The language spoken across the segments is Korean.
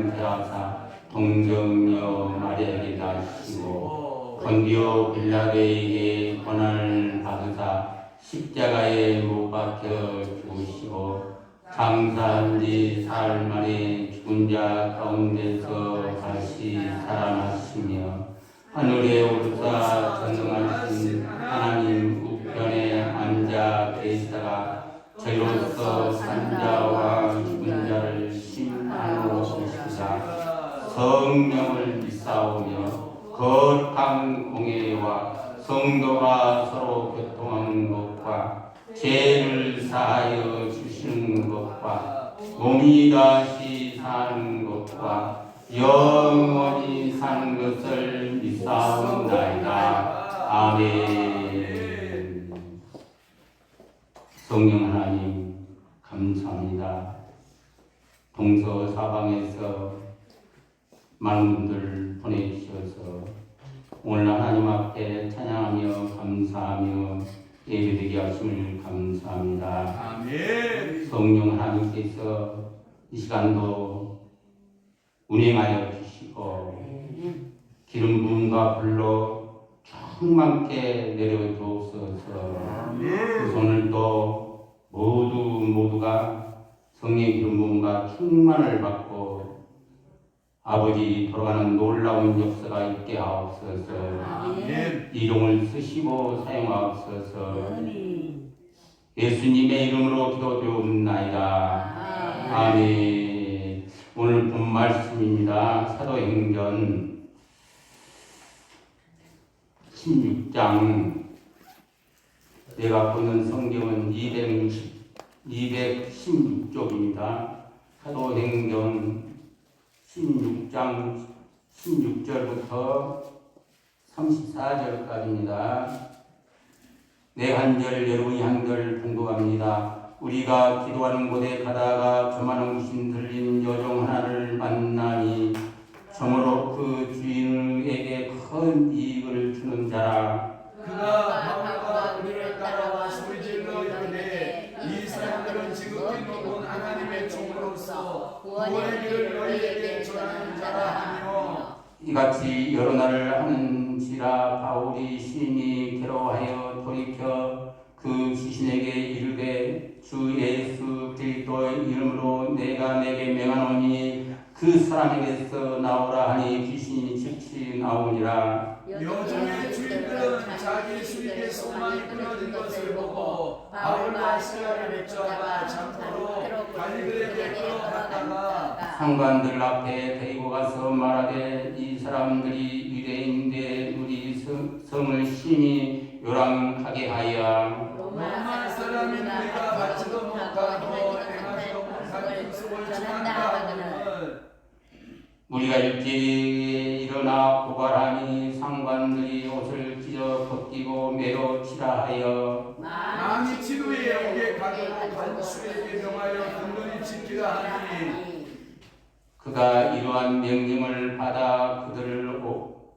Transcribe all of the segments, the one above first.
용서하사 동정녀 마리아에게 낳으시고 본디오 빌라도에게 고난을 받으사 십자가에 못 박혀 죽으시고 장사한 지 사흘 만에 죽은 자 가운데서 다시 살아나시며 하늘에 오르사 전능하신 하나님 우편에 앉아 계시다가 저희로서 산자와 죽은 자를 심판으로 오시사 성령을 믿사오며 거룩한 공예와 성도가 서로 교통하는 것과 죄를 사하여 주시는 것과 몸이 다시 사는 것과 영원히 사는 것을 믿사옵나이다. 아멘. 성령 하나님 감사합니다. 동서사방에서 많은 분들 보내주셔서 오늘 하나님 앞에 찬양하며 감사하며 예배드리게 하심을 감사합니다. 아멘. 성령 하나님께서 이 시간도 운행하여 주시고 기름 부음과 불로 충만케 내려주옵소서. 그래서 오늘도 모두가 성령 기름 부음과 충만을 받고 아버지 돌아가는 놀라운 역사가 있게 하옵소서. 아멘. 이름을 쓰시고 사용하옵소서. 예수님의 이름으로 기도드리옵나이다. 아멘. 오늘 본 말씀입니다. 사도행전 16장. 내가 보는 성경은 216쪽입니다. 사도행전 16장 16절부터 34절까지입니다. 내 한절 여러분이 한절 봉독합니다. 우리가 기도하는 곳에 가다가 조만한 귀신 들린 여종 하나를 만나니 정으로 그 주인에게 큰 이익을 주는 자라. 그가 바울과 우리를 따라와 소리질러 이르되 이 사람들은 지극히 높은 하나님의 종으로서 구원의 길을 너희에게 전하는 자라 하며 이같이 여러 날을 하는지라 바울이 심히 괴로워하여 돌이켜 그 귀신에게 이르되 주 예수 그리스도의 이름으로 내가 내게 명하노니 그 사람에게서 나오라 하니 귀신이 즉시 나오니라. 여종의 주인들은 자기 수익의 소망이 끊어진 것을 보고 바울과 시라를 붙잡아 장터로 관리들에게 끌어갔다가 상관들 앞에 데리고 가서 말하되 이 사람들이 유대인인데 우리 성을 심히 요란하게 하여 로마 사람인 우리가 받지도 못하고 행하지도 못할 특수를 전한다 하거늘 우리가 일찍 일어나 고발하니 상관들이 옷을 찢어 벗기고 매로 치라 하여 남이 지도에 오게 가두고 간수에게 명하여 근근히 지키라 하니 그가 이러한 명령을 받아 그들을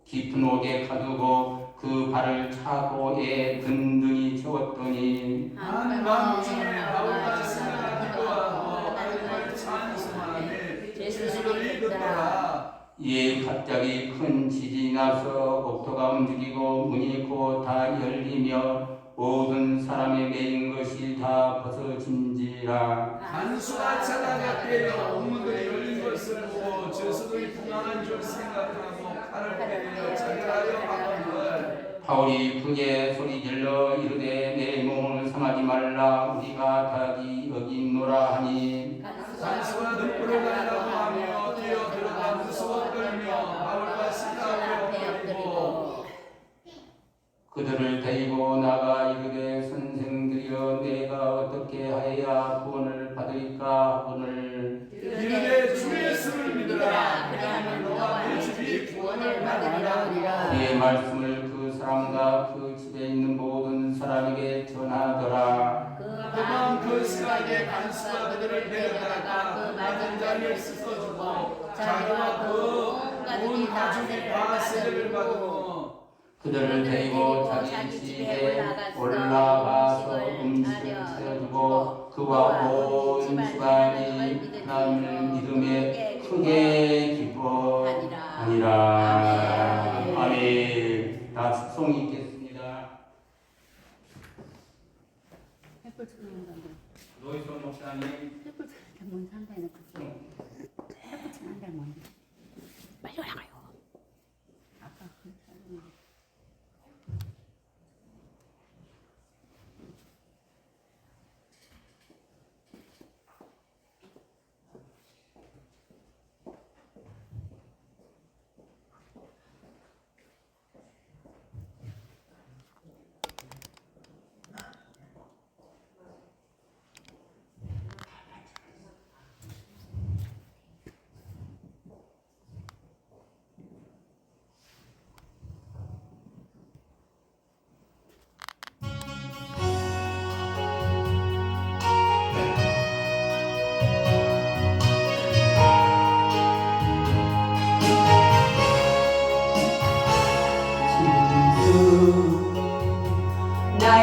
깊은 옥에 가두고 그 발을 차고에 든든히 채웠더니 한 밤중에 바울과 시라가 기도하고 하나님을 찬송하며 죄수들이 듣더라. 이에 갑자기 큰 지진이 나서 옥토가 움직이고 문이 곧 다 열리며 모든 사람의 매인 것이 다 벗어진지라. 간수가 찾아가 깨려 옥문들이 열린 것을 보고 죄수들이 분하는 줄 생각하고 칼을 빼려 자결하여 하거늘 바울이 크게 소리질러 이르되 내 몸을 상하지 말라 우리가 다 여기 있노라 하니 간수가 늪으로 가려고 하며 뛰어 들어가 무서워 떨며 바울과 시라를 엎드리고 그들을 데리고 나가 이르되 선생들이여 내가 어떻게 하여야 구원을 받으리까 하거늘 이르되 주 예수를 믿으라. 그리하면 너와 네 집이 구원을 받으리라. 그의 말씀을 그 사람과 그 집에 있는 모든 사람에게 전하더라. 그밤 그 시간에 간수가 그들을 데려다가 그 맞은 자리에 씻어주고 자기와 그 온 가족이 다 세례를 받고 그들을 데리고 자기 집에 올라가서 음식을 차려주고 그와 온 집안이 하나님을 믿음에 크게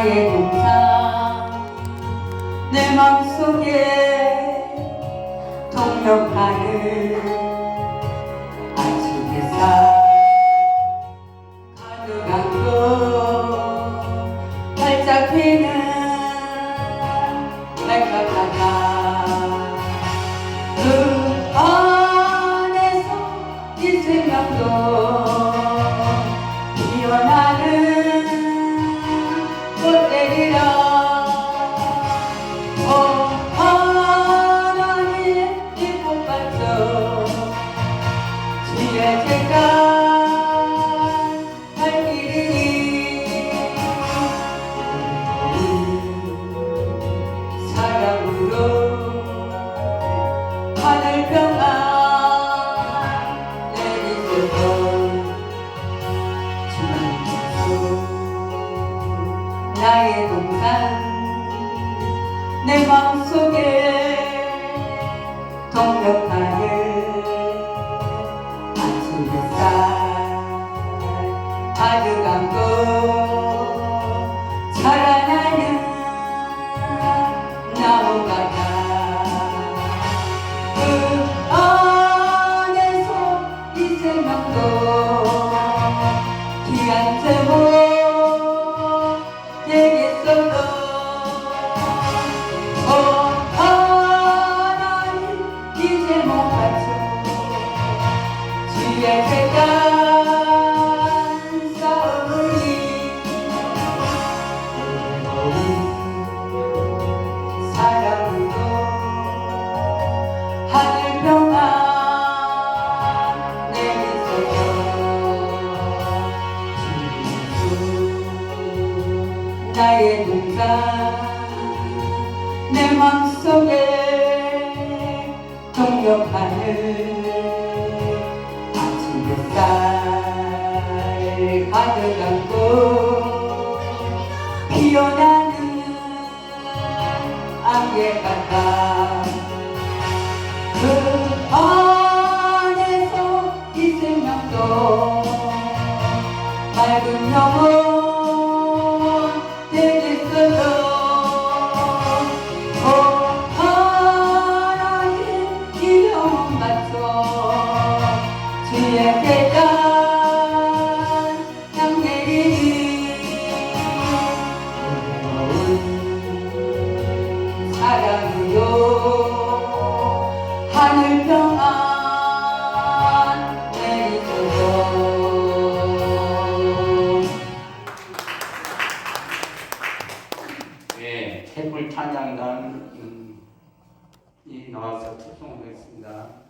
나의 동상 내 맘속에 동력하는 안식의 쌀 가득한 것 활짝 피는 날카로운 그 안에서 이 생명도 피어나는 꽃들이라 하나님 이 꽃밭도 주의 제가 갈 길이니 사랑으로 하늘 평안 내리소서 나의 동산 내 마음속에 동력하는 안식의 쌀 가득한 것 자라나는 나무 같아 그 안에서 이 생명도 귀한 제목 되겠어도 하나님 이제 못 바쳐 주의 재단 쌓으니 사랑으로 하늘 평안 나의 동산 내 맘속에 동력하는 아침 햇살 가득한 꽃 피어나는 안개 같아 그 안에서 이 생명도 맑은 영혼 하나님 이 영혼 맞춰 주의 대단 향내리니 사랑으로 하늘 평안 내리소서 촛불 찬양단 이 나와서 축송하겠습니다.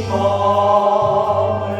시험을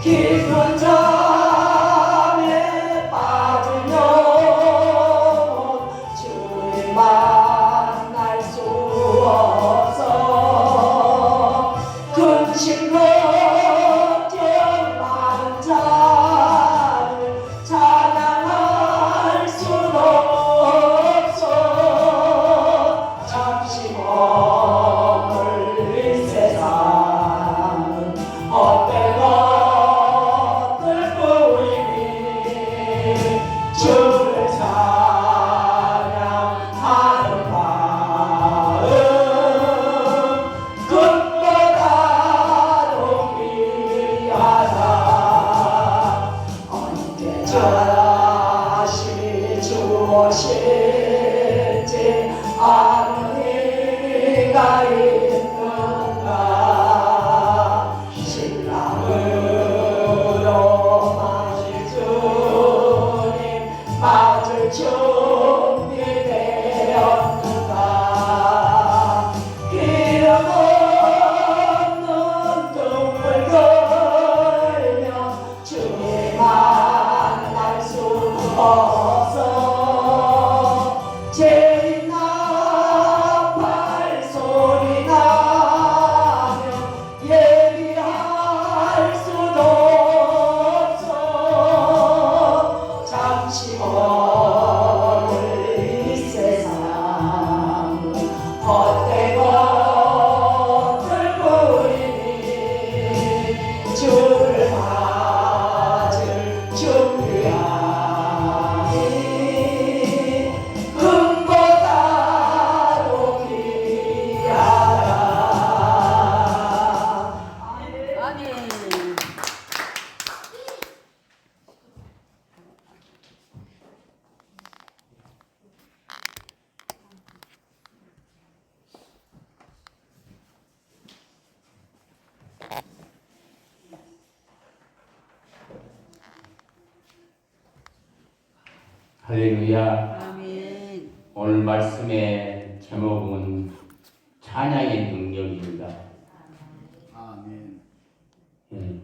깊은 잠에 빠진 영혼 주님 만날 수 없어 근심 걱정 많은 자를 찬양할 수도 없어 잠시 머물 이 세상은 헛된 것들 뿐이니 주를 찬양하는 마음 금보다도 귀하다 언제 다시 주오실지 아는 이가 있는가 신랑으로 맞을 주님 맞을 준비되었는가 기름 없는 등불 걸며 주님 만날 수 없어 재림 나팔 소리 나며 예비할 수도 없어 잠시 머물 이 세상 헛된 것들 뿐이니 주를 맞을 준비하니 금보다도 귀하다 아멘. 할렐루야. 아멘. 오늘 말씀의 제목은 찬양의 능력입니다. 아멘. 예.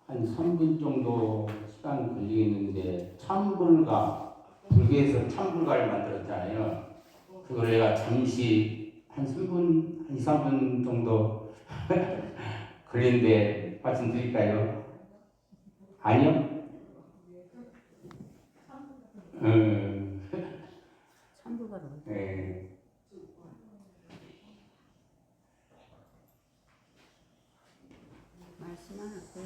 한 3분 정도 시간 걸리겠는데 불교에서 참불가를 만들었잖아요. 그걸 내가 잠시 한 3분, 한 2, 3분 정도 걸리는데 말씀드릴까요? 아니요? 참부가로 네. 말씀 하나 더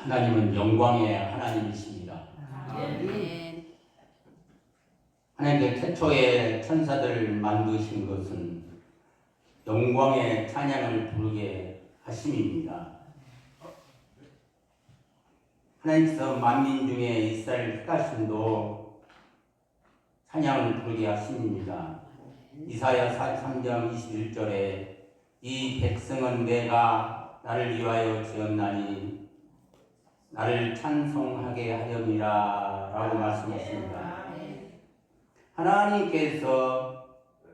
하나님은 영광의 하나님이십니다. 아멘. 하나님께서 최초의 천사들을 만드신 것은 영광의 찬양을 부르게 하심입니다. 하나님께서 만민 중에 이스라엘 택하심도 찬양을 부르게 하심입니다. 이사야 43장 21절에 이 백성은 내가 나를 위하여 지었나니 나를 찬송하게 하려니라 라고 말씀하십니다. 하나님께서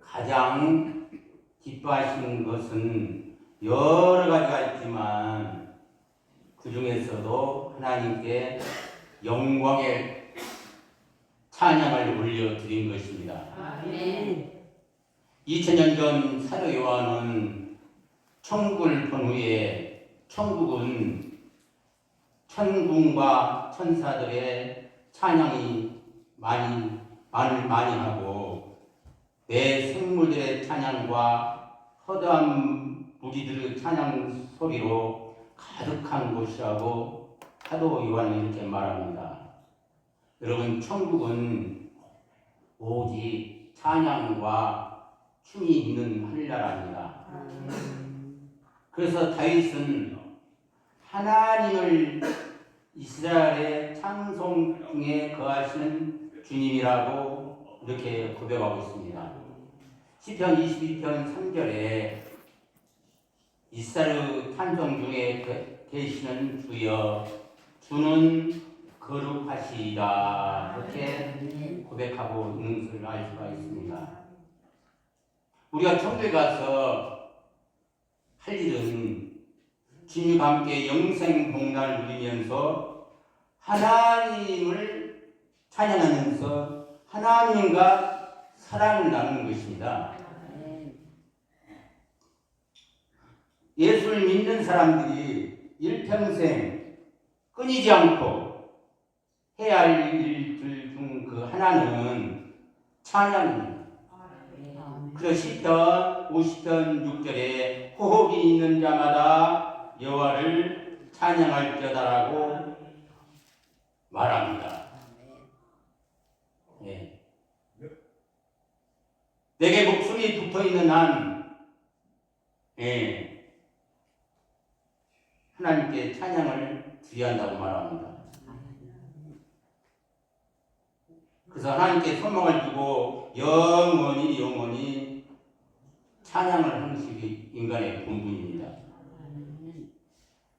가장 기뻐하시는 것은 여러 가지가 있지만 그 중에서도 하나님께 영광의 찬양을 올려드린 것입니다. 아멘. 2000년 전 사도 요한은 천국을 본 후에 천국은 천군과 천사들의 찬양이 많이 하고 내 생물들의 찬양과 허다한 무리들의 찬양 소리로 가득한 곳이라고 사도 요한은 이렇게 말합니다. 여러분, 천국은 오직 찬양과 춤이 있는 하늘나라입니다. 그래서 다윗은 하나님을 이스라엘의 찬송 중에 거하시는 주님이라고 이렇게 고백하고 있습니다. 시편 22편 3절에 이스라엘 찬송 중에 계시는 주여 주는 거룩하시다 이렇게 고백하고 있는 것을 알 수가 있습니다. 우리가 천국에 가서 할 일은 주님과 함께 영생 복락을 누리면서 하나님을 찬양하면서 하나님과 사랑을 나누는 것입니다. 예수를 믿는 사람들이 일평생 끊이지 않고 해야 할 일들 중 그 하나는 찬양입니다. 그래서 시편 50편 6절에 호흡이 있는 자마다 여호와를 찬양할지어다라고 말합니다. 예. 내게 목숨이 붙어있는 한 하나님께 찬양을 드려야 한다고 말합니다. 그래서 하나님께 소망을 두고 영원히 찬양을 하는 것이 인간의 본분입니다.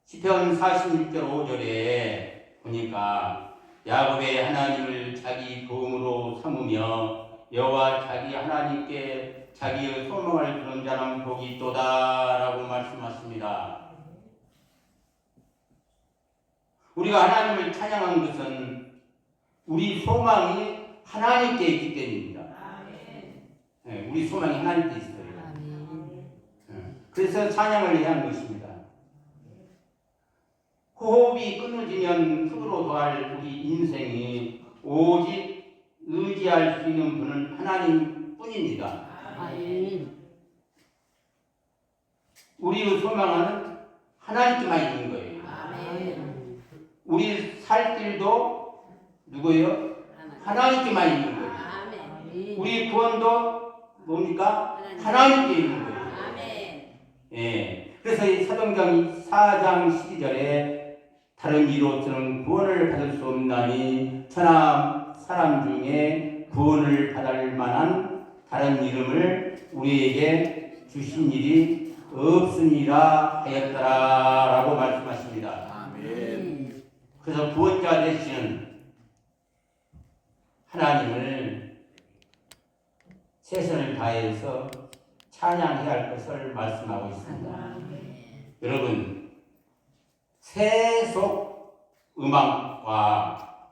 시편 46절 5절에 보니까 야곱의 하나님을 자기 도움으로 삼으며 여호와 자기 하나님께 자기의 소망을 두는 자는 복이 있도다라고 말씀하십니다. 우리가 하나님을 찬양하는 것은 우리 소망이 하나님께 있기 때문입니다. 네, 우리 소망이 하나님께 있어요. 그래서 찬양을 해야 하는 것입니다. 호흡이 끊어지면 흙으로 더할 우리 인생이 오직 의지할 수 있는 분은 하나님 뿐입니다. 우리의 소망은 하나님께만 있는 거예요. 우리 살 길도 누구예요? 하나님께만 있는 거예요. 우리 구원도 뭡니까? 하나님께 있는 거예요. 예. 그래서 이 사도행전 4장 12절에 다른 이로서는 구원을 받을 수 없나니 천하 사람 중에 구원을 받을 만한 다른 이름을 우리에게 주신 일이 없으니라 하였더라라고 말씀하십니다. 아멘. 그래서 구원자 되시는 하나님을 최선을 다해서 찬양해야 할 것을 말씀하고 있습니다. 여러분, 세속 음악과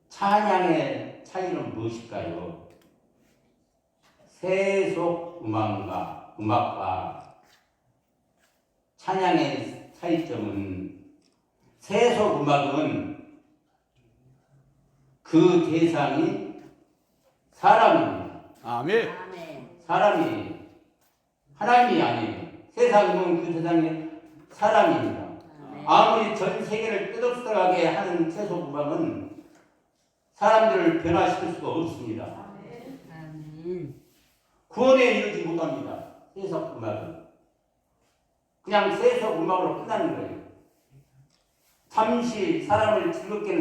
찬양의 차이는 무엇일까요? 세속 음악과 찬양의 차이점은 세속 음악은 그 대상이 사람입니다. 아멘. 사람이 하나님이 아니에요. 세상은 그 대상이 사람입니다. 아무리 전 세계를 뜨겁게 하는 세속 음악은 사람들을 변화시킬 수가 없습니다. 구원에 이르지 못합니다. 세속 음악은 그냥 세속 음악으로 끝나는 거예요. 잠시 사람을 즐겁게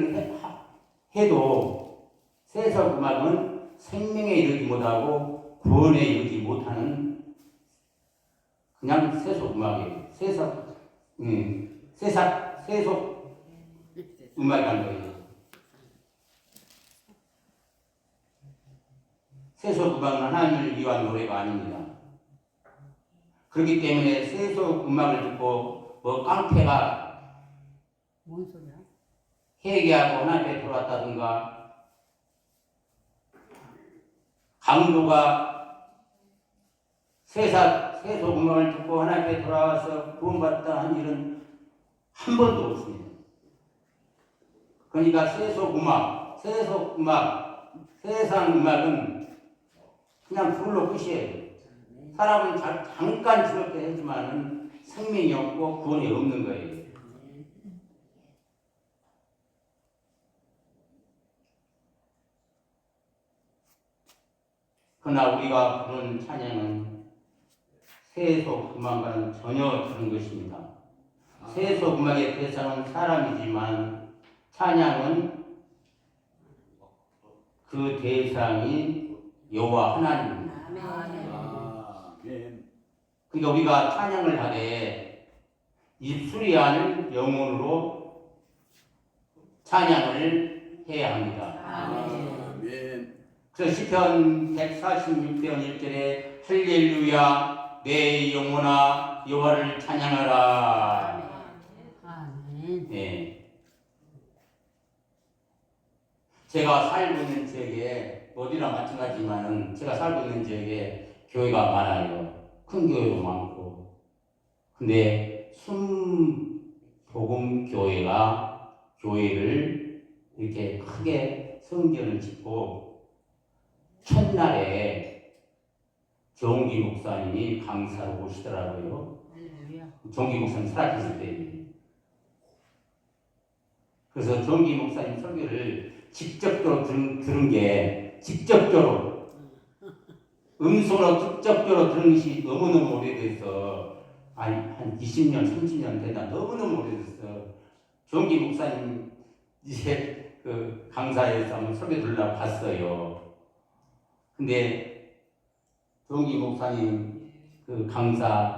해도 세속 음악은 생명에 이르지 못하고 구원에 이르지 못하는 그냥 세속 음악이에요. 세속 음악이라는 거예요. 세속 음악은 하나님을 위한 노래가 아닙니다. 그렇기 때문에 세속 음악을 듣고 깡패가 뭔 소리야? 회개하고 하나님께 돌아왔다든가 강도가 세속 음악을 듣고 하나님께 돌아와서 구원받다 한 일은 한 번도 없습니다. 그러니까 세속 음악, 세상 음악은 그냥 불로 끝이에요. 사람은 잠깐 즐겁게 하지만 생명이 없고 구원이 없는 거예요. 그러나 우리가 부르는 찬양은 세속 음악과는 전혀 다른 것입니다. 세속 음악의 대상은 사람이지만 찬양은 그 대상이 여호와 하나님입니다. 아멘. 그러니까 우리가 찬양을 하되 입술이 영혼으로 찬양을 해야 합니다. 아멘. 그래서 시편 146편 1절에 할렐루야 내 영혼아 여호와를 찬양하라. 아멘. 네. 제가 살고 있는 지역에 어디나 마찬가지지만은 제가 살고 있는 지역에 교회가 많아요. 큰 교회도 많고. 근데 순복음 교회를 이렇게 크게 성전을 짓고 첫날에 정기 목사님이 강사로 오시더라고요. 할렐루야. 정기 목사님 살아계실 때. 그래서 정기 목사님 설교를 직접적으로 들은 게 직접적으로 음소로 직접적으로 들은 것이 너무너무 오래돼서 한 20년, 30년 된다. 너무너무 오래됐어. 정기 목사님 이제 그 강사에서 한번 설교 들으려고 갔어요. 근데 정기 목사님 그 강사로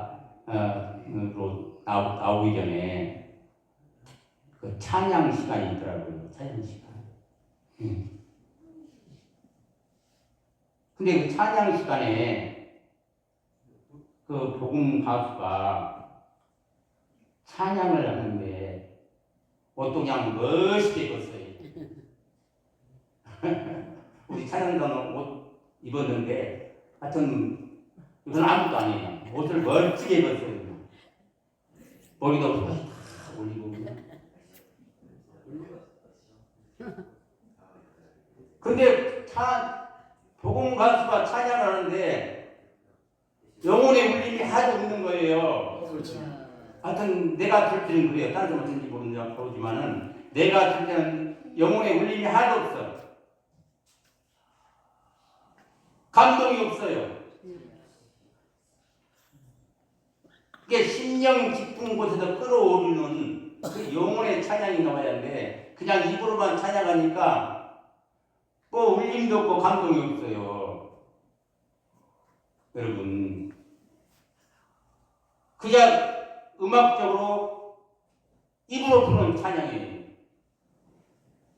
나오기 전에 그 찬양 시간이 있더라고요. 찬양 시간. 근데 그 찬양 시간에 그 복음 가수가 찬양을 하는데 옷도 그냥 멋있게 입었어요. 우리 찬양단은 옷 입었는데 하여튼 이건 아무것도 아니에요. 옷을 멋지게 입었어요. 머리도 다 올리고. 근데 복음 가수가 찬양을 하는데 영혼의 울림이 하나도 없는 거예요. 그렇죠. 하여튼 내가 들 때는 그래요. 다른 사람 어떤지 모르지만은 내가 들 때는 영혼의 울림이 하나도 없어요. 감동이 없어요. 그게 심령 깊은 곳에서 끌어오르는 그 영혼의 찬양이 나와야 하는데 그냥 입으로만 찬양하니까 뭐 울림도 없고 감동이 없어요. 여러분 그냥 음악적으로 입으로 부르는 찬양이에요.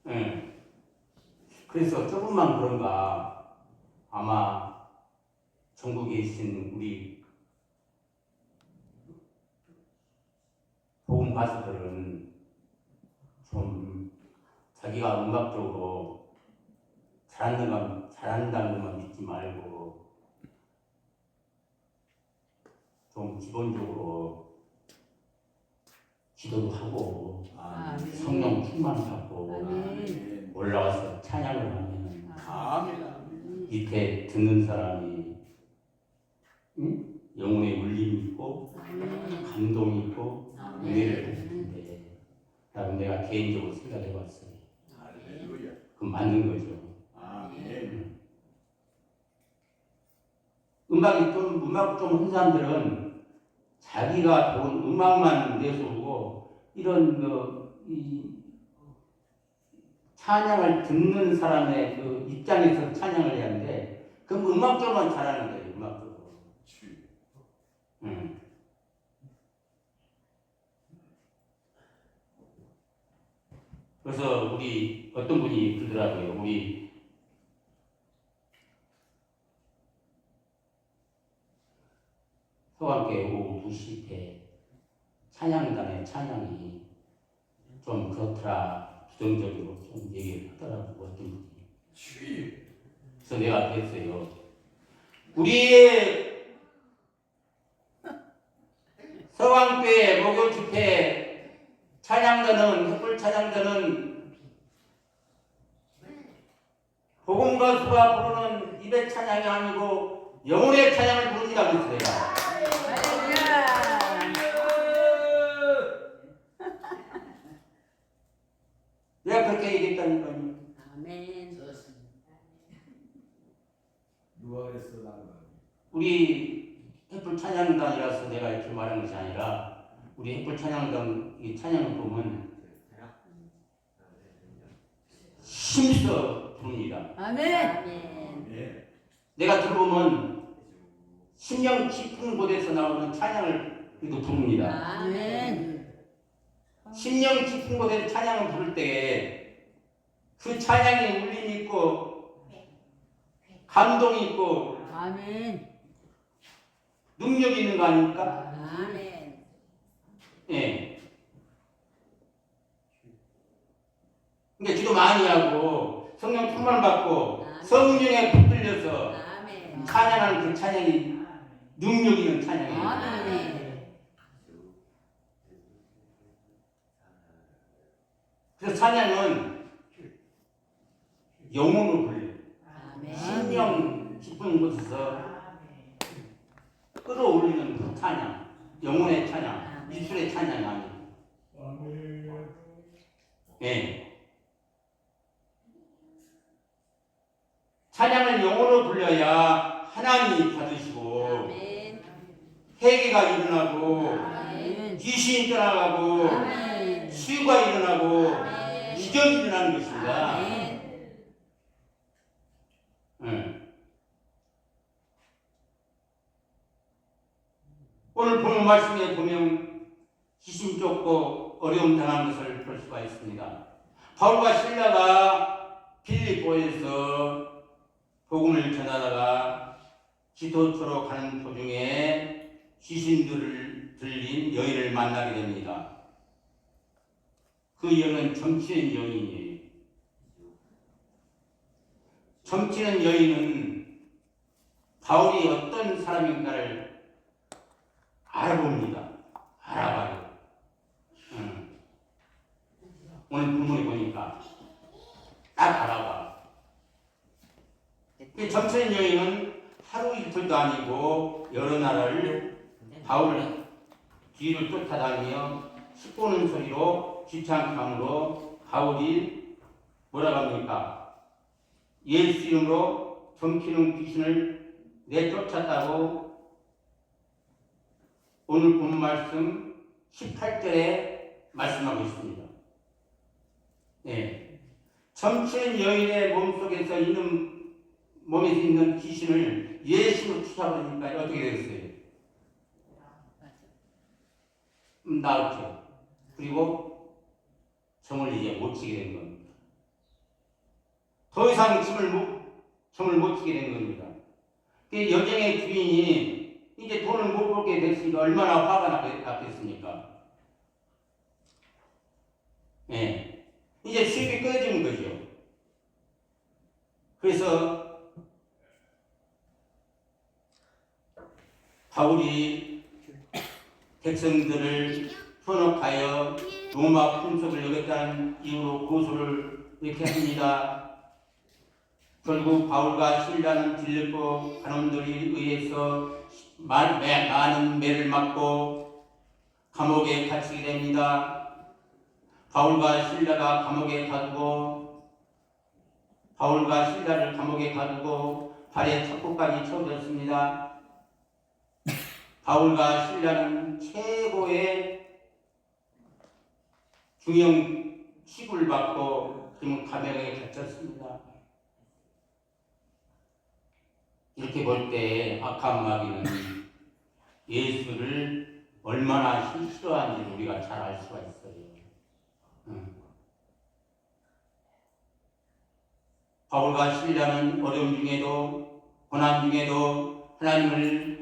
네. 그래서 조금만 그런가 아마 전국에 계신 우리 복음 가수들은 좀 자기가 음악적으로 잘한다는 것만 믿지 말고 좀 기본적으로 기도도 하고 아멘. 성령 충만 받고 아멘. 올라와서 찬양을 하면 아멘. 밑에 듣는 사람이 영혼의 울림이 있고 감동이 있고 은혜를 받을 텐데 라고 내가 개인적으로 생각해 봤어요. 할렐루야. 그럼 맞는 거죠. 아멘. 음악 좀 한 사람들은 자기가 좋은 음악만 내세우고 이런 이 찬양을 듣는 사람의 그 입장에서 찬양을 해야 하는데 그럼 음악적으로만 잘하는 거예요. 음악적으로. 그래서 우리 어떤 분이 그러더라고요. 우리 서강교회 오후 2시 때 찬양단의 찬양이 좀 그렇더라. 부정적으로 좀 얘기를 하더라고. 어떤 분이. 그래서 내가 그랬어요. 우리의 서강교회 목요 집회 찬양단은 햇불 찬양단은 복음 가수가 부르는 입의 찬양이 아니고 영혼의 찬양을 부르니까 그랬어요. 내가 그렇게 얘기했다니까요. 아멘. 누가 그랬어 나는? 우리 햇불 찬양단이라서 내가 이렇게 말한 것이 아니라 우리 햇불 찬양단 이 찬양을 보면 힘써 부릅니다. 아멘. 예. 내가 들어보면 심령 깊은 곳에서 나오는 찬양을 우리도 부릅니다. 아멘. 심령 깊은 곳에서 찬양을 부를 때에 그 찬양이 울림이 있고 감동이 있고 아멘. 능력이 있는 거 아닙니까? 아멘. 예. 그러니까 기도 많이 하고 성령 충만 받고 성령에 붙들려서 아멘. 찬양하는 그 찬양이 능력 있는 찬양이에요. 아멘. 그래서 찬양은 영혼을 불려요. 아멘. 심령 깊은 곳에서 끌어올리는 그 찬양, 영혼의 찬양, 입술의 찬양이 아니에요. 예. 찬양을 영혼으로 불려야 하나님이 받으시고 아멘. 회개가 일어나고 아멘. 귀신이 떠나가고 아멘. 치유가 일어나고 아멘. 기적이 일어나는 것입니다. 아멘. 예. 오늘 본문 말씀에 보면 귀신 쫓고 어려움 당한 것을 볼 수가 있습니다. 바울과 실라가 빌립보에서 복음을 전하다가 기도처로 가는 도중에 귀신들을 들린 여인을 만나게 됩니다. 그 여인은 점치는 여인이에요. 점치는 여인은 바울이 어떤 사람인가를 알아봅니다. 알아봐요. 오늘 본문에 보니까 딱 알아봐. 점치는 여인은 하루 이틀도 아니고 여러 나라를 바울 뒤를 쫓아다니며 시끄러운 소리로 귀창함으로 바울이 뭐라고 합니까? 예수 이름으로 점치는 귀신을 내쫓았다고 오늘 본 말씀 18절에 말씀하고 있습니다. 예. 점치는 여인의 몸속에서 몸에 있는 귀신을 예수로 쫓아버리니까 어떻게 되겠어요? 나왔죠. 그리고 정을 이제 못 지게 된 겁니다. 더 이상 정을 못 지게 된 겁니다. 여정의 주인이 이제 돈을 못 벌게 됐으니까 얼마나 화가 났겠습니까? 예. 이제 수입이 끊어지는 거죠. 그래서 바울이 백성들을 현혹하여 로마 풍속을 여겼다는 이유로 고소를 이렇게 합니다. 결국 바울과 실라는 빌립보 간원들에 의해서 많은 매를 맞고 감옥에 갇히게 됩니다. 바울과 실라를 감옥에 가두고 발에 첩고까지 채워졌습니다. 바울과 실라는 최고의 중형 취급을 받고 지금 감옥에 갇혔습니다. 이렇게 볼 때 악한 마귀는 예수를 얼마나 싫어하는지 우리가 잘 알 수가 있어요. 바울과 실라는 어려움 중에도 고난 중에도 하나님을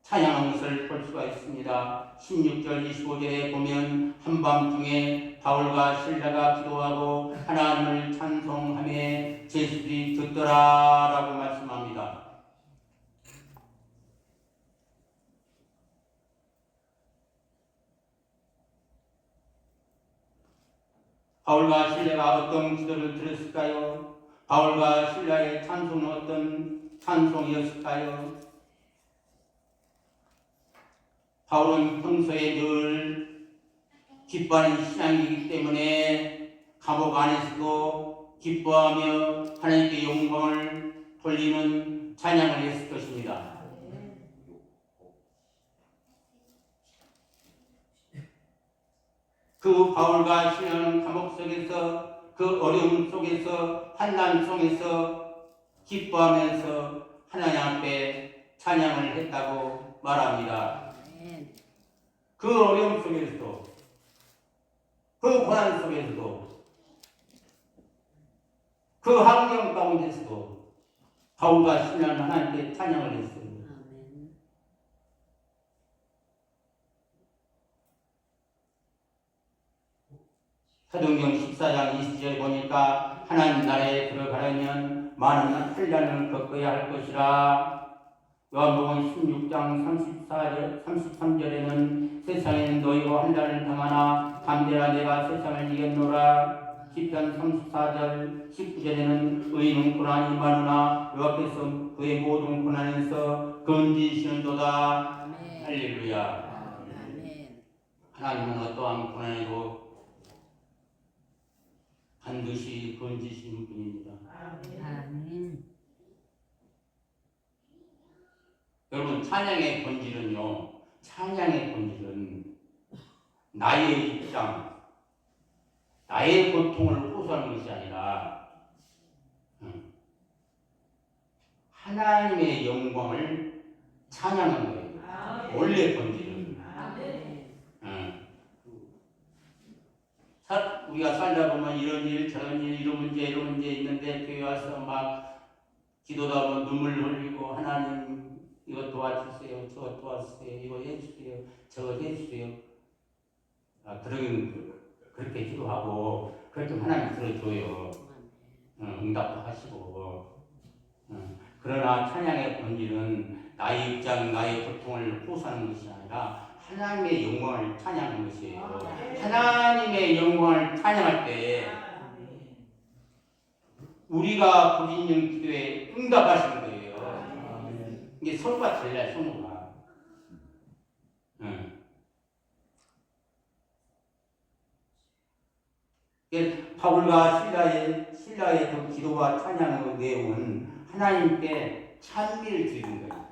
찬양한 것을 볼 수가 있습니다. 16절 25절에 보면 한밤중에 바울과 실라가 기도하고 하나님을 찬송하며 제수들이 듣더라라고 말씀합니다. 바울과 실라가 어떤 기도를 들었을까요? 바울과 실라의 찬송은 어떤 찬송이었을까요? 바울은 평소에 늘 기뻐하는 신앙이기 때문에 감옥 안에서도 기뻐하며 하나님께 영광을 돌리는 찬양을 했을 것입니다. 그 바울과 신라는 감옥 속에서 그 어려움 속에서 환난 속에서 기뻐하면서 하나님 앞에 찬양을 했다고 말합니다. 아멘. 그 어려움 속에서도, 그 고난 속에서도, 그 환경 가운데서도 바울과 신라는 하나님께 찬양을 했어요. 아멘. 사도행전 14장 20절에 보니까 하나님 나라에 들어가려면 많은 환난을 겪어야 할 것이라. 요한복음 16장 33절에는 세상에는 너희가 환난을 당하나 담대라 내가 세상을 이겼노라. 시편 34절 19절에는 의인은 고난이 많으나 여호와께서 그의 모든 고난에서 건지시는도다. 아멘. 할렐루야. 아멘. 하나님은 어떠한 고난에도 반드시 건지시는 분입니다. 아멘. 여러분, 찬양의 본질은요, 찬양의 본질은 나의 입장, 나의 고통을 호소하는 것이 아니라 하나님의 영광을 찬양하는 거예요. 원래 본질은. 우리가 살다 보면 이런 일, 저런 일, 이런 문제 있는데 교회 와서 막 기도도 하고 눈물 흘리고 하나님 이거 도와주세요, 저거 도와주세요, 이거 해주세요, 저거 해주세요. 그렇게 기도하고 그렇게 하나님 들어줘요. 응답도 하시고. 그러나 찬양의 본질은 나의 입장, 나의 고통을 호소하는 것이 아니라 하나님의 영광을 찬양하는 것이에요. 하나님의 영광을 찬양할 때 우리가 부르짖는 기도에 응답하시는 거예요. 이게 서로가 달라요, 서로가. 바울과 신라의 그 기도와 찬양의 내용은 하나님께 찬미를 드리는 거예요.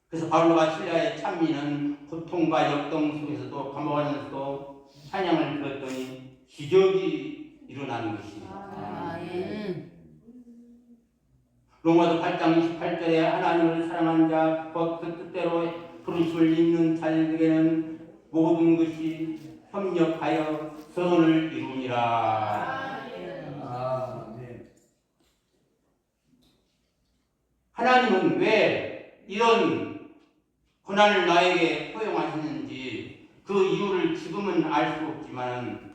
그래서 바울과 신라의 찬미는 고통과 역동 속에서도 감옥 안에서도 찬양을 들었더니 기적이 일어나는 것입니다. 아멘. 로마서 8장 28절에 하나님을 사랑하는 자 곧 그 뜻대로 부르심을 입는 자들에게는 모든 것이 협력하여 선을 이루니라. 하나님은 왜 이런 고난을 나에게 허용하셨는지 그 이유를 지금은 알 수 없지만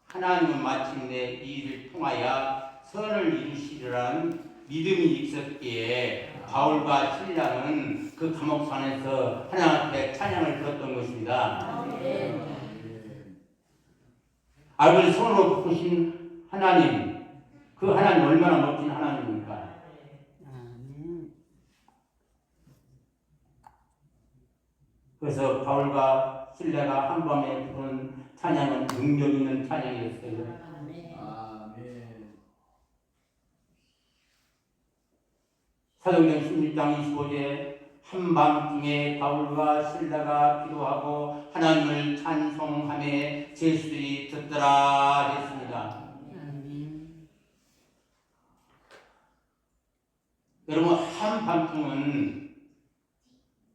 하나님은 마침내 이 일을 통하여 선을 이루시리라는 믿음이 있었기에 바울과 신라는 그 감옥산에서 하나님 앞에 찬양을 들었던 것입니다. 악을 손으로 바꾸신 하나님, 그 하나님 얼마나 멋진 하나님입니까? 그래서 바울과 신라가 한밤에 부른 찬양은 능력 있는 찬양이었어요. 사도행전 16장 25절에 한밤중에 바울과 신라가 기도하고 하나님을 찬송하며 제수들이 듣더라 했습니다. 여러분, 한밤중은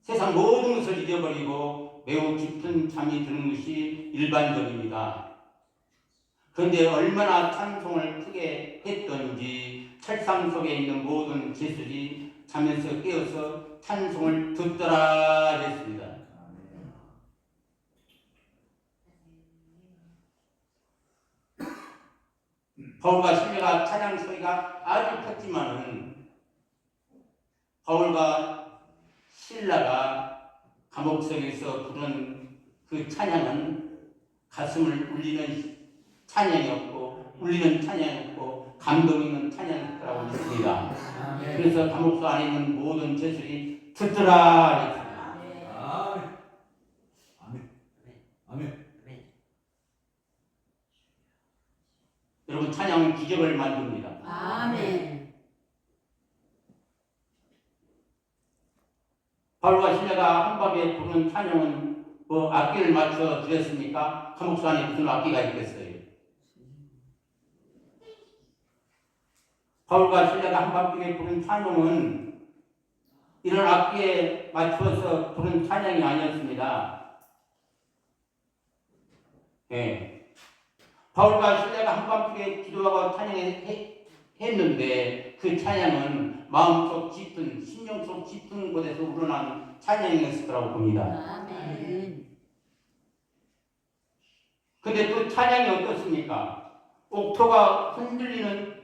세상 모든 것을 잊어버리고 매우 깊은 잠이 드는 것이 일반적입니다. 그런데 얼마나 찬송을 크게 했던지 철상 속에 있는 모든 제수들이 잠에서 깨어서 찬송을 듣더라 했습니다. 바울과 신라가 찬양 소리가 아주 컸지만은 바울과 신라가 감옥석에서 부른 그 찬양은 가슴을 울리는 찬양이었고 울리는 찬양이었고 감동 있는 찬양이었다고 믿습니다. 그래서 감옥소 안에 있는 모든 죄수들이 듣더라 했습니다. 여러분, 찬양은 기적을 만듭니다. 아멘. 바울과 신라가 한밤에 부르는 찬양은 뭐 악기를 맞춰 드렸습니까? 감옥소 안에 무슨 악기가 있겠어요? 바울과 실레가 한밤중에 부른 찬송은 이런 악기에 맞추어서 부른 찬양이 아니었습니다. 예. 바울과 실레가 한밤중에 기도하고 찬양했는데 그 찬양은 마음속 깊은 심령 속 깊은 곳에서 우러난 찬양이었을 거라고 봅니다. 아멘. 근데 그 찬양이 어떻습니까? 옥토가 흔들리는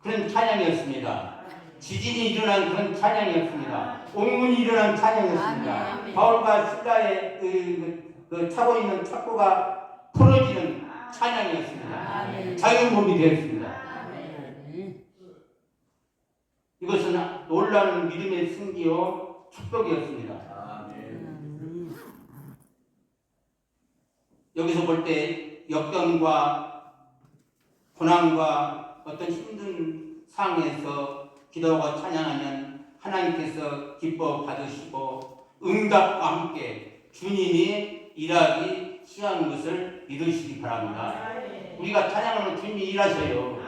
그런 찬양이었습니다. 지진이 일어난 그런 찬양이었습니다. 옥문이 일어난 찬양이었습니다. 아멘. 바울과 실라의 그 차고 있는 착고가 풀어지는 찬양이었습니다. 아멘. 자유몸이 되었습니다. 아멘. 이것은 놀라운 믿음의 승기요 축복이었습니다. 아멘. 여기서 볼 때 역경과 고난과 어떤 힘든 상황에서 기도하고 찬양하면 하나님께서 기뻐 받으시고 응답과 함께 주님이 일하기 시작하는 것을 믿으시기 바랍니다. 우리가 찬양하면 주님이 일하셔요.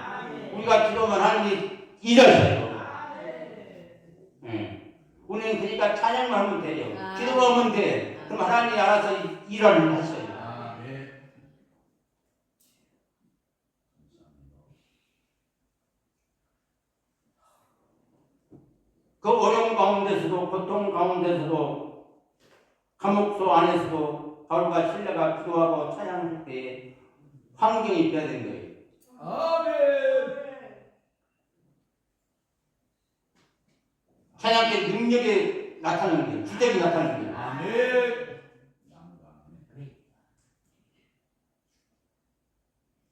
우리가 기도하면 하나님이 일하셔요. 네. 우리는 그러니까 찬양만 하면 돼요. 기도만 하면 돼. 그럼 하나님이 알아서 일을 하셔요. 그 어려운 가운데서도 고통 가운데서도 감옥소 안에서도 바울과 실레가 기도하고 찬양할 때 환경이 변화된 거예요. 아멘. 찬양 때 능력이 나타나는 거예요. 기적이 나타나는 거예요. 아멘.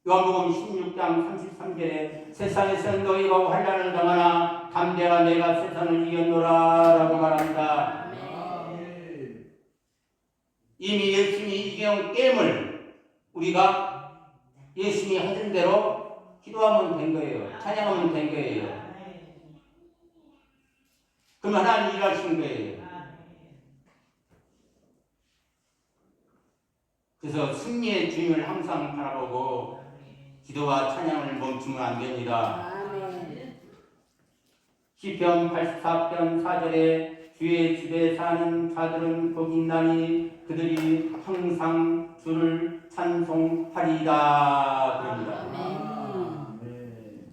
요한복음 16장 33절에 세상에서 너희가 환난을 당하나 담대가 내가 세상을 이겼노라 라고 말합니다. 아멘. 이미 예수님이 이겨온 게임을 우리가 예수님이 하신 대로 기도하면 된 거예요. 찬양하면 된 거예요. 그럼 하나님 일하시는 거예요. 그래서 승리의 주님을 항상 바라보고 기도와 찬양을 멈추면 안 됩니다. 아멘. 시편 84편 4절에 주의 집에 사는 자들은 복이 있나니 그들이 항상 주를 찬송하리이다 그럽니다. 아멘.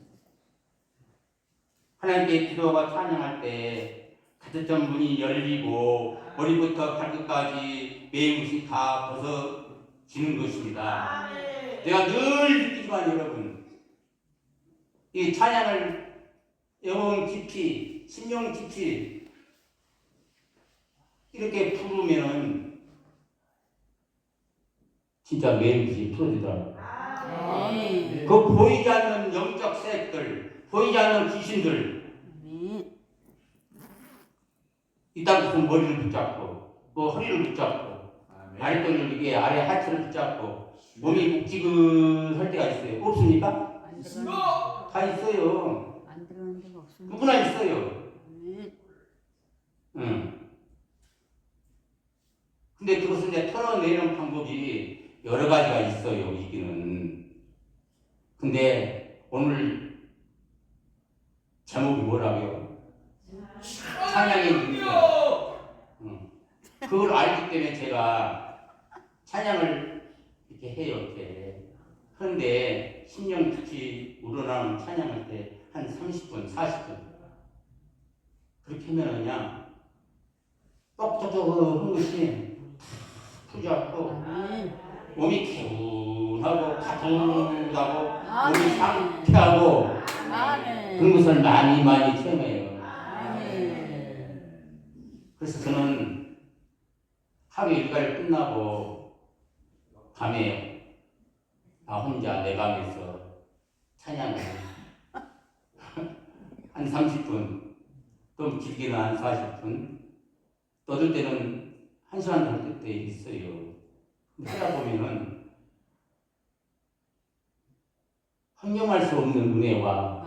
하나님께 기도와 찬양할 때 가득한 문이 열리고 머리부터 발끝까지 매운 것이 다 벗어지는 것입니다. 내가 늘 느끼지만 여러분 이 찬양을 영혼 깊이 심령 깊이 이렇게 부르면은 진짜 매운 것이 풀어지더라고요. 아멘. 그 보이지 않는 영적 세력들 보이지 않는 귀신들 아멘. 이따 무슨 머리를 붙잡고 뭐 허리를 붙잡고 아랫도리를 이게 아래 하체를 붙잡고 몸이 묵직할 때가 있어요. 없습니까? 안 들어가는 다 있어요. 안 들어가는 데가 없습니다. 누구나 있어요. 아멘. 근데 그것을 이제 털어내는 방법이 여러 가지가 있어요. 이기는. 근데 오늘 제목이 뭐라고요? 찬양의 능력. 그걸 알기 때문에 제가 찬양을 이렇게 해요. 이렇게. 그런데 심령 깊이 우러나는 찬양할 때 한 30분, 40분 그렇게 하면 그냥 똑똑똑한 것이 풀지 않고 아멘. 몸이 개운하고 가뿐하고 아멘. 몸이 상쾌하고 아멘. 그런 것을 많이 체험해요. 아멘. 그래서 저는 하루 일과를 끝나고 밤에 나 혼자 내 방에서 찬양을 한 30분 또 길게는 한 40분 또 어떨 때는 1시간 될 때 있어요. 하다 보면은 형용할 수 없는 은혜와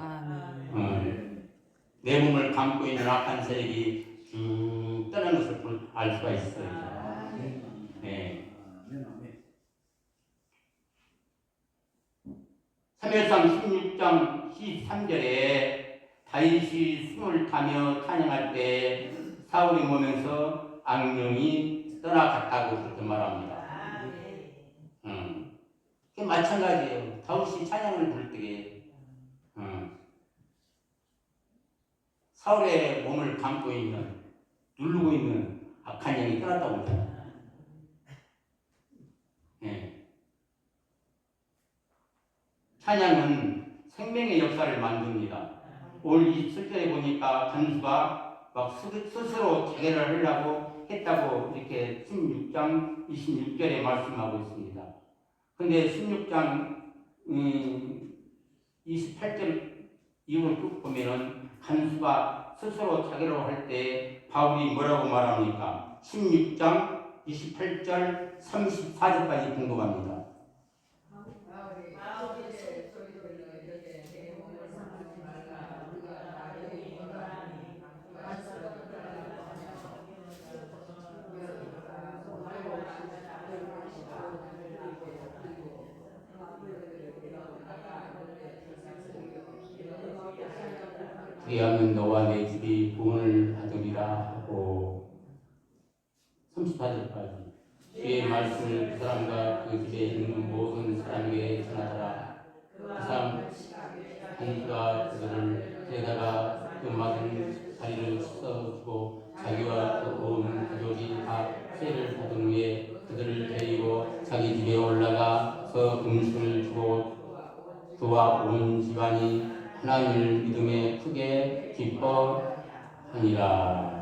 아멘. 내 몸을 감고 있는 악한 세력이 쭉 떠나는 것을 알 수가 있어요. 네. 사무엘상 16장 13절에 다윗이 숨을 타며 찬양할 때 사울이 보면서 악령이 떠나갔다고 그렇게 말합니다. 그게 마찬가지예요. 다윗이 찬양을 부를 때 사울의 몸을 감고 있는, 누르고 있는 악한 영이 떠났다고 그러잖아요. 찬양은 생명의 역사를 만듭니다. 오늘 이 7절에 보니까 간수가 막 스스로 자결을 하려고 했다고 이렇게 16장 26절에 말씀하고 있습니다. 근데 16장 28절 이후를 쭉 보면은 간수가 스스로 자결을 할 때 바울이 뭐라고 말합니까? 16장 28절 34절까지 궁금합니다. 그리하면 너와 내 집이 구원을 받으리라 하고 34절까지 주의 말씀을 그 사람과 그 집에 있는 모든 사람에게 전하더라. 그 사람 간수가 그들을 데려다가 그 맞은 다리를 씻어주고 자기와 그 온 가족이 다 세를 받은 후에 그들을 데리고 자기 집에 올라가서 음식을 주고 그와 온 집안이 하나님을 믿음에 크게 기뻐하니라.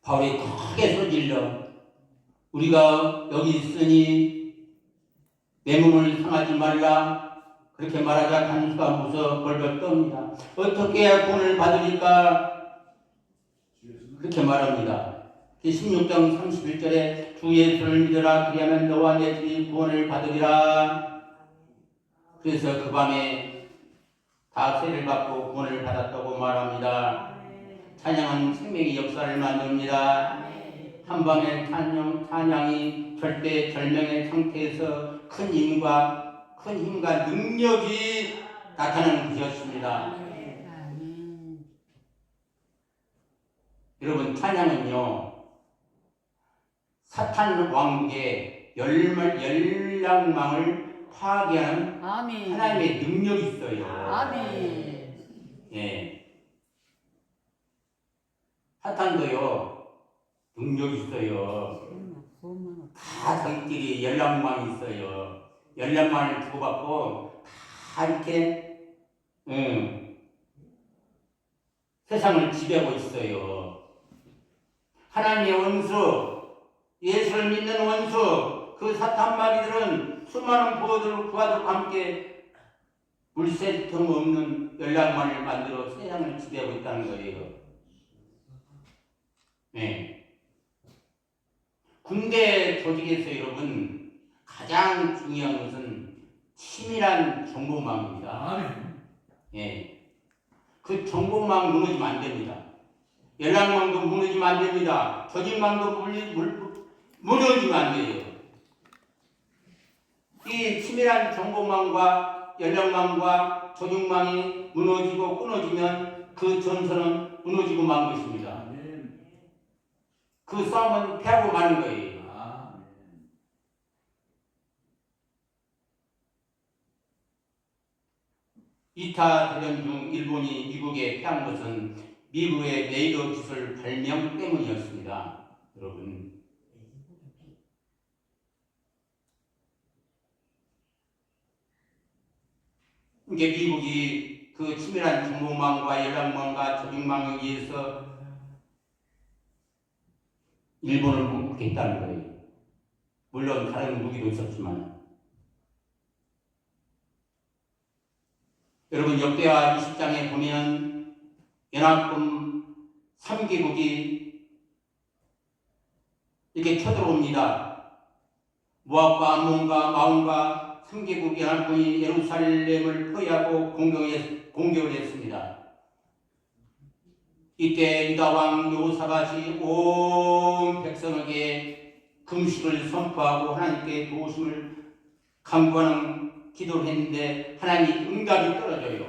바울이 크게 소질러 우리가 여기 있으니 내 몸을 상하지 말라 그렇게 말하자 간수가 무서 벌벌 떱니다. 어떻게 해야 구원을 받으니까 그렇게 말합니다. 16장 31절에 주 예수를 믿으라 그리하면 너와 내 집이 구원을 받으리라. 그래서 그 밤에 다 세를 받고 구원을 받았다고 말합니다. 찬양은 생명의 역사를 만듭니다. 한밤의 찬양이 절대 절명의 상태에서 큰 힘과 능력이 나타나는 것이었습니다. 여러분, 찬양은요 사탄 왕국의 열랑망을 파괴하는 아멘. 하나님의 능력이 있어요. 아멘. 예. 사탄도요 능력이 있어요. 다 자기끼리 열람망이 있어요. 열람망을 주고받고 다 이렇게 세상을 지배하고 있어요. 하나님의 원수, 예수를 믿는 원수, 그 사탄 마귀들은 수많은 부하들과 함께 물새 틈 없는 열람망을 만들어 세상을 지배하고 있다는 거예요. 네. 군대 조직에서 여러분 가장 중요한 것은 치밀한 정보망입니다. 예. 그 정보망 무너지면 안 됩니다. 연락망도 무너지면 안 됩니다. 조직망도 무너지면 안 돼요. 이 치밀한 정보망과 연락망과 조직망이 무너지고 끊어지면 그 전선은 무너지고 만 것입니다. 그 싸움은 패하고 마는 거예요. 이타 대전 중 일본이 미국에 패한 것은 미국의 레이더 기술 발명 때문이었습니다. 여러분, 이게 미국이 그 치밀한 정보망과 연락망과 조직망에 의해서 일본을 공격했다는 거예요. 물론 다른 무기도 있었지만. 여러분, 역대하 20장에 보면 연합군 3개국이 이렇게 쳐들어옵니다. 모압과 암몬과 마온과 3개국 연합군이 예루살렘을 포위하고 공격을 했습니다. 이때 유다왕 여호사밧이 온 백성에게 금식을 선포하고 하나님께 도우심을 간구하는 기도를 했는데 하나님이 응답이 떨어져요.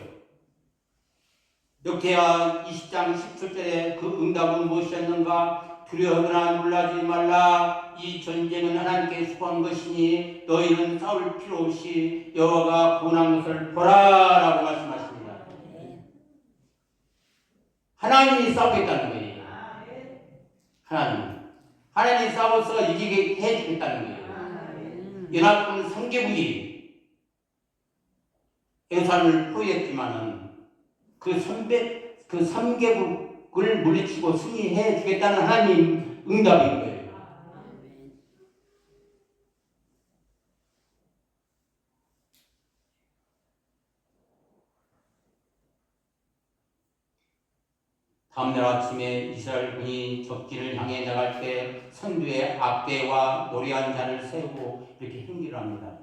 역대하 20장 17절에 그 응답은 무엇이었는가? 두려워하거나 놀라지 말라. 이 전쟁은 하나님께 수고한 것이니 너희는 싸울 필요 없이 여호와가 구원한 것을 보라라고 말씀하십니다. 하나님이 싸우겠다는 거예요. 하나님이 싸워서 이기게 해주겠다는 거예요. 연합군 3개국이 예루살렘을 포위했지만은 그 3개국을 물리치고 승리해 주겠다는 하나님 응답인 거예요. 다음날 아침에 이스라엘군이 적진을 향해 나갈 때 선두에 악대와 노래한 자를 세우고 이렇게 행기를 합니다.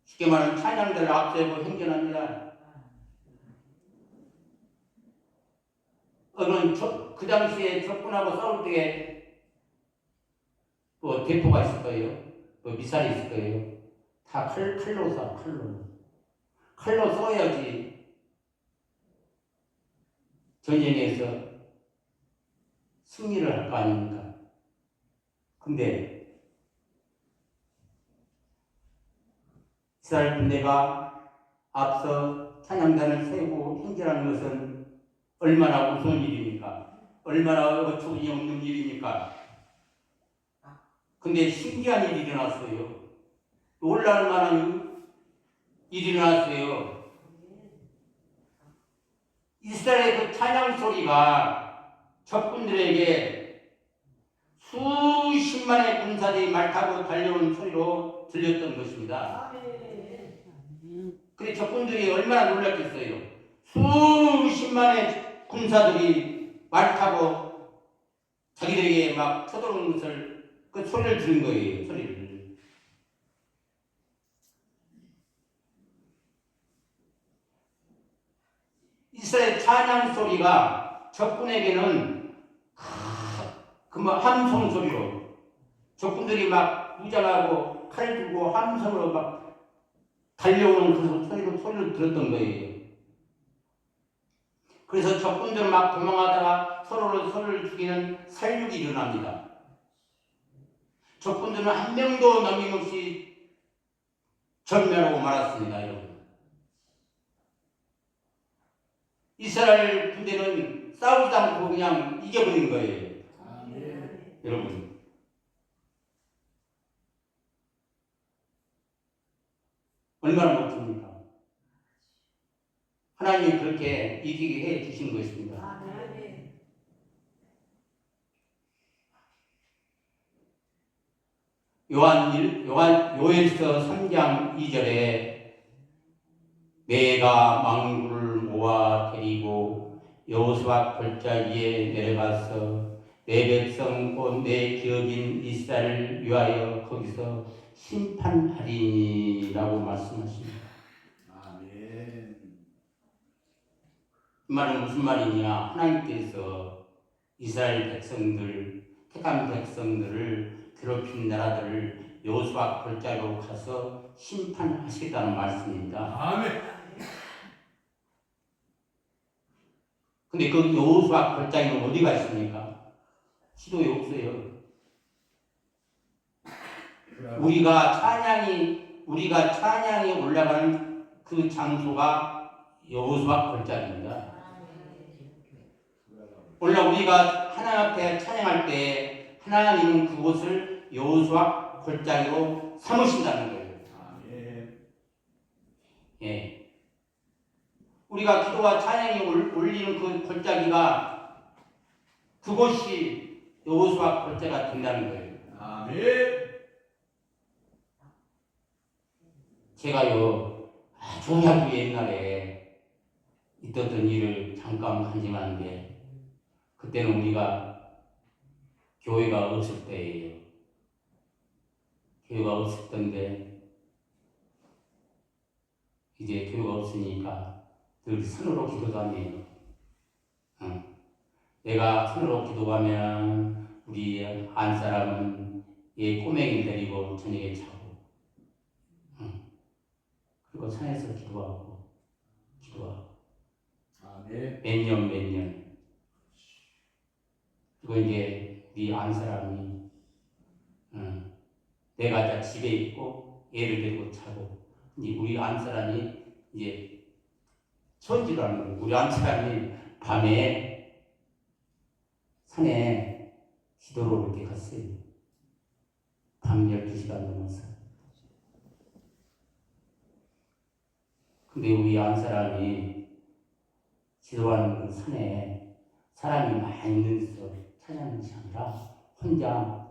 쉽게 말하면 찬양대를 앞세우고 행진합니다. 그 당시에 적군하고 싸울 때에 뭐 대포가 있을 거예요. 뭐 미사일이 있을 거예요. 다 칼로 쏴, 칼로 써야지 전쟁에서 승리를 할 거 아닙니까? 근데 이스라엘 군대가 앞서 찬양단을 세우고 행진하는 것은 얼마나 무서운 일입니까? 얼마나 어처구니 없는 일입니까? 근데 신기한 일이 일어났어요. 놀랄 만한 일이 일어났어요. 이스라엘의 그 찬양 소리가 적군들에게 수십만의 군사들이 말 타고 달려오는 소리로 들렸던 것입니다. 근데 적군들이 얼마나 놀랐겠어요. 수십만의 군사들이 말 타고 자기들에게 막 쳐들어오는 것을 그 소리를 들은 거예요. 소리를. 이스라엘 찬양 소리가 적군에게는 함성 소리로 적군들이 막 무장하고 칼 들고 함성으로 막 달려오는 그 소리를 들었던 거예요. 그래서 적군들은 막 도망하다가 서로를 죽이는 살육이 일어납니다. 적군들은 한 명도 남김없이 전멸하고 말았습니다. 여러분. 이스라엘 군대는 싸우지 않고 그냥 이겨버린 거예요. 여러분. 얼마나 멋집니까? 하나님이 그렇게 이기게 해 주신 것입니다. 요엘서 3장 2절에 내가 망구를 모아 데리고 여호수아 골짜기에 내려가서 내 백성 곧 내 기업인 이스라엘을 위하여 거기서 심판하리라고 말씀하십니다. 아멘. 이 말은 무슨 말이냐? 하나님께서 이스라엘 백성들, 택한 백성들을 괴롭힌 나라들을 여호수아 골짜기로 가서 심판하시겠다는 말씀입니다. 아멘. 근데 그 여호수아 골짜기는 어디가 있습니까? 시도에 없어요. 우리가 찬양이 올라가는 그 장소가 여호수아 골짜기입니다. 원래 우리가 하나님 앞에 찬양할 때 하나님은 그곳을 여호수아 골짜기로 삼으신다는 거예요. 예. 우리가 기도와 찬양이 올리는 그 골짜기가 그곳이 여호수아 골짜기가 된다는 거예요. 아멘. 제가요 아주 옛날에 있었던 일을 잠깐 간증하는데 그때는 우리가 교회가 없을 때예요. 교회가 없을 때인데 이제 교회가 없으니까 늘 손으로 기도도 하네요. 내가 손으로 기도하면 우리 안 사람은 얘 꼬맹이 데리고 저녁에 자고, 그리고 산에서 기도하고 아멘. 몇 년. 그리고 이제 우리 안 사람이 내가 다 집에 있고 얘를 데리고 자고, 이제 우리 안 사람이 이제 손질을 하는 거예요. 우리 안 사람이 밤에 산에 기도로 이렇게 갔어요. 밤 12시간 넘어서. 근데 우리 안 사람이 기도하는 그 산에 사람이 많이 있는 데서 찬양하는 것이 아니라 혼자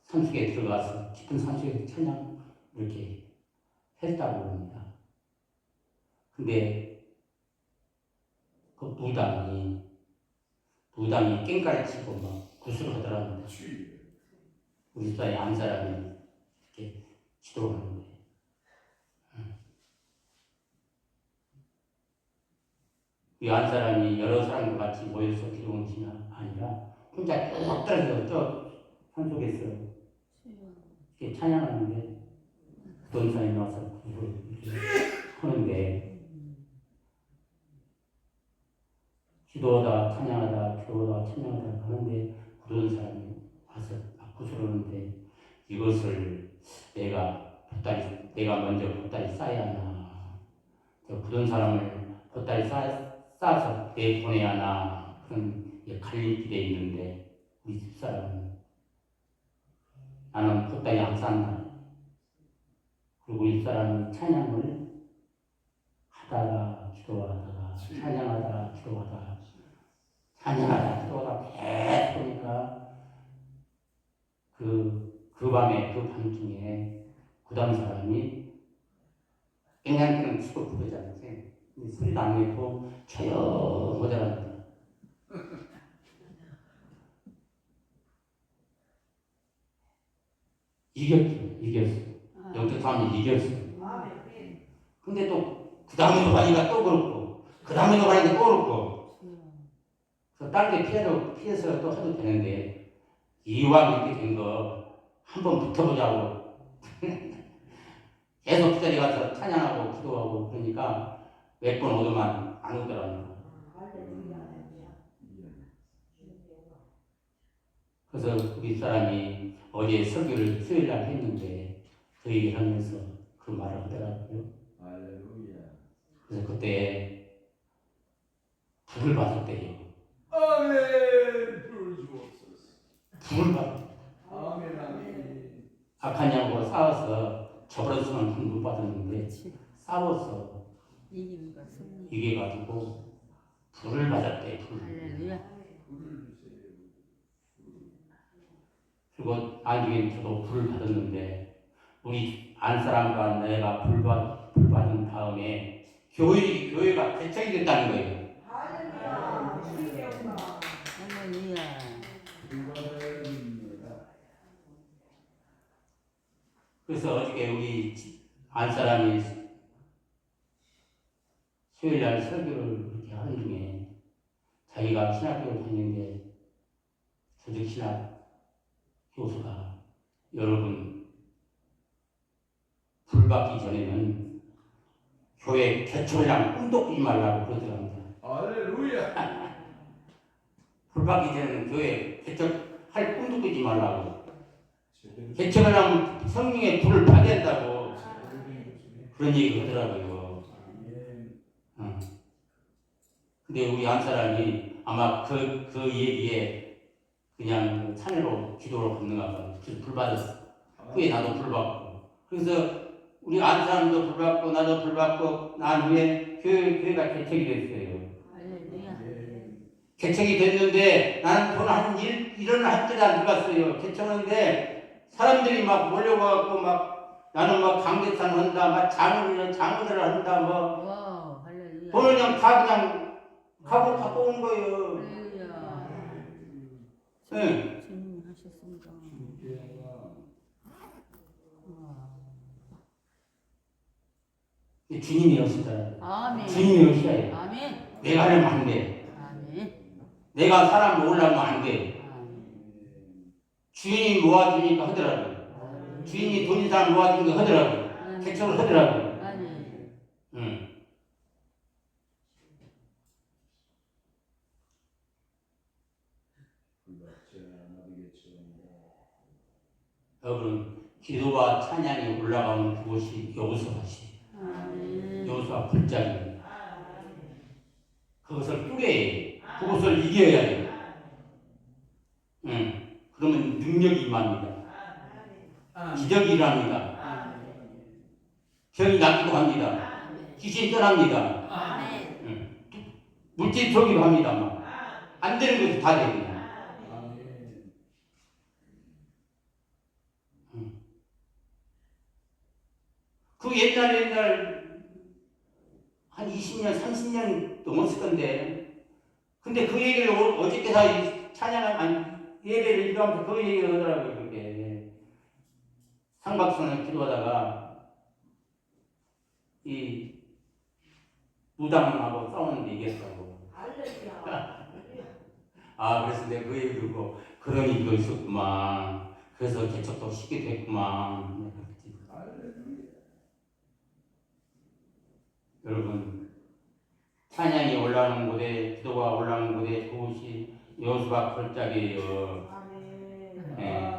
산속에 들어가서 깊은 산속에 찬양 이렇게 했다고 합니다. 근데 그 무당이 깽가리 치고 막 구슬을 하더랍니다. 우리 사이 안 사람이 이렇게 기도를 하는 거예요. 이 안 사람이 여러 사람과 같이 모여서 기도하는 것이 아니라 혼자 쭉 떨어져 저 산속에서 이렇게 찬양하는데 어떤 사람이 와서 구슬을 이렇게 하는데 기도하다 찬양하다 하는데 그런 사람이 와서 구슬을 하는데 이것을 내가 먼저 보따리 싸야 하나, 그런 사람을 보따리 싸서 내보내야 하나, 그런 갈림길에 있는데 우리 집사람은 나는 보따리 안 싼다. 그리고 이 사람이 찬양을 하다가 기도하다가 찬양하다가 기도하다가 계속 보니까 그 밤에 그 밤중에 구당 사람이 깽깽깽 치고 부르잖아요. 소리도 안 내고 조용하더랍니다. 이겼어. 영적 사람이 이겼어. 근데 또 그 다음에도 가니까 또 그렇고, 그 다음에도 가니까 또 그렇고. 그래서 딴 데 피해서 또 해도 되는데 이왕 이렇게 된 거 한번 붙어보자고 계속 그 자리 가서 찬양하고 기도하고 그러니까 몇 번 오더만 안 오더랍니다. 그래서 우리 사람이 어제 설교를 수요일 날 했는데 그 얘기를 하면서 그 말을 하더라고요. 그래서 그때 불을 받았대요. 아멘. 불 주옵소서. 불을 받았대요. 아멘. 악한 양으로 싸워서 저버려서는 불 받았는데 싸워서 이겨가지고 불을 받았대. 그리고 나중에 저도 불을 받았는데 우리 안 사람과 내가 불 받은 다음에 교회가 개척이 됐다는 거예요. 그래서 어저께 우리 안 사람이 수요일 날 설교를 이렇게 하는 중에 자기가 신학교를 다니는데 조직 신학 교수가 여러분 불 받기 전에는 교회 개척이랑 꿈도 꾸지 말라고 그러더랍니다. 할렐루야. 불 받기 전에는 교회 개척할 꿈도 꾸지 말라고. 개척을 하면 성령의 불을 받아야 된다고 그런 얘기 하더라고요. 근데 우리 한 사람이 아마 그 얘기에 그냥 찬회로 기도로 받는가 봐요. 그래서 불 받았어. 후에 나도 불 받고. 그래서 우리 안 사람도 불 받고 나도 불 받고 난 후에 교회가 개척이 됐어요. 개척이 됐는데 나는 돈 한 1원 한 푼도 안 들어갔어요. 개척하는데 사람들이 막 몰려와갖고 막 나는 막 강대상 한다, 막 장을 한다, 뭐 돈을 그냥 다 그냥 갖고 온 거예요. 네. 주님이 오시더라. 아멘. 주님이 오셔야 해. 아멘. 내가 하려면 안 돼. 아멘. 내가 사람 모으려면 안 돼. 아멘. 주인이 모아주니까 하더라고. 주인이 돈 있는 사람 모아주니까 하더라고. 개척을 하더라고. 아멘. 응. 여러분, 기도와 찬양이 올라가는 그곳이 여호수아시. 아멘. 여호수아 불장입니다. 그것을 뚫어야 해. 그것을 이겨야 해. 응. 그러면 능력이 임합니다. 기적이 일어납니다. 병이 낫기도 합니다. 귀신 떠납니다. 아멘. 응. 물질 들어오기도 합니다. 막. 안 되는 것이 다 됩니다. 그 옛날 한 20년, 30년 넘었을 건데, 근데 그 얘기를 어저께서 찬양한 예배를 이루면서 그 얘기를 하더라고요. 그게 상박선을 기도하다가 이 무당하고 싸우는데 이겼다고. 아, 그래서 내가 그 얘기 듣고 그런 일도 있었구만. 그래서 개척도 쉽게 됐구만. 여러분, 찬양이 올라오는 곳에, 기도가 올라오는 곳에 그곳이 여호수아 골짜기예요. 네.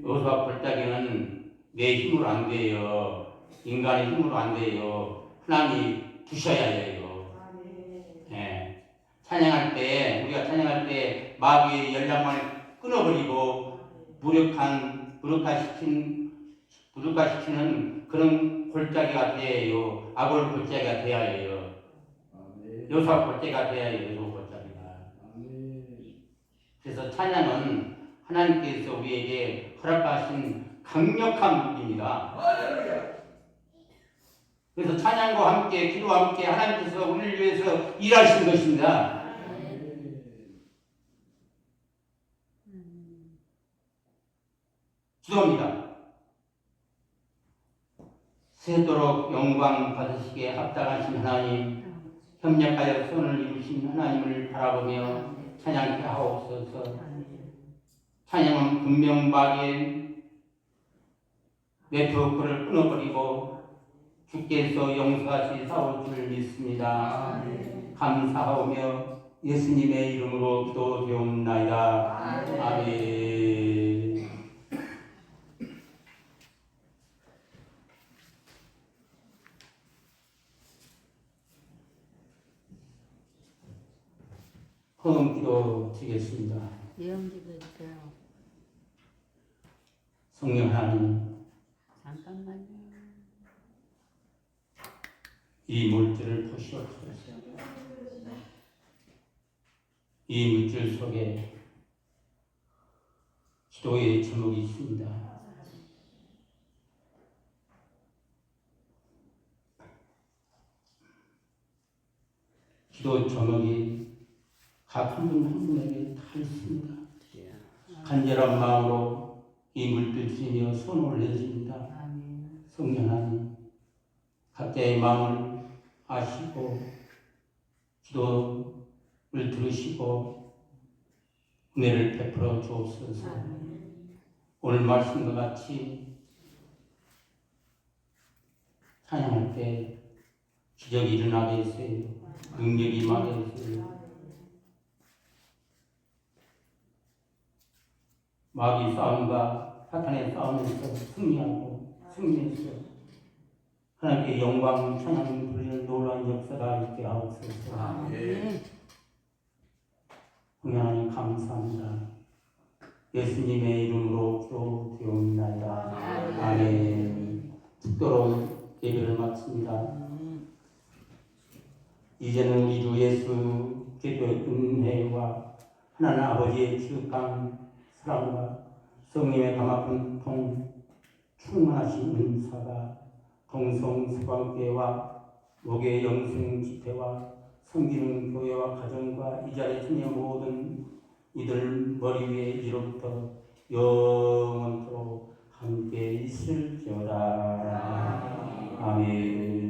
여호수아 골짜기는 내 힘으로 안 돼요. 인간의 힘으로 안 돼요. 하나님이 두셔야 해요. 네. 찬양할 때, 우리가 찬양할 때 마귀의 열량을 끊어버리고 무력화시키는 그런 골짜기가 돼요. 악을 골짜기가 돼야 해요. 여호수아 골짜기가 돼야 해요. 여호수아 골짜기가. 그래서 찬양은 하나님께서 우리에게 허락하신 강력한 무기입니다. 그래서 찬양과 함께 기도와 함께 하나님께서 우리를 위해서 일하신 것입니다. 기도합니다. 새도록 영광 받으시기에 합당하신 하나님, 협력하여 손을 이루신 하나님을 바라보며 찬양케 하옵소서. 찬양은 분명하게 네트워크를 끊어버리고 주께서 용서하시 사올 줄 믿습니다. 감사하오며 예수님의 이름으로 기도드리옵나이다. 아멘. 헌금 기도 드리겠습니다. 예언기도 있어요. 성령 하나님, 잠깐만요. 이 물질을 보시옵소서. 이 물질 속에 기도의 제목이 있습니다. 기도 제목이 각 한 분 한 분에게 다 있습니다. 간절한 마음으로 이 물들 주며 손을 올려드립니다. 성령 하나님, 각자의 마음을 아시고 기도를 들으시고 은혜를 베풀어 주옵소서. 오늘 말씀과 같이 찬양할 때 기적이 일어나게 해주세요. 능력이 임하게 해주세요. 마귀 싸움과 사탄의 싸움에서 승리해서 하나님께 영광 찬양 부리는 놀라운 역사가 있게 하옵소서. 하나님 감사합니다. 예수님의 이름으로 기도드리옵나이다. 아멘. 특별한 예배를 마칩니다. 이제는 우리 주 예수 그리스도의 은혜와 하나님 아버지의 지극한 사랑과 성령의 가마픈 충만하신 은사가 동성수방교회와 목의 영생 집회와 섬기는 교회와 가정과 이 자리에 있는 모든 이들 머리 위에 이로부터 영원토록 함께 있을지어다. 아멘.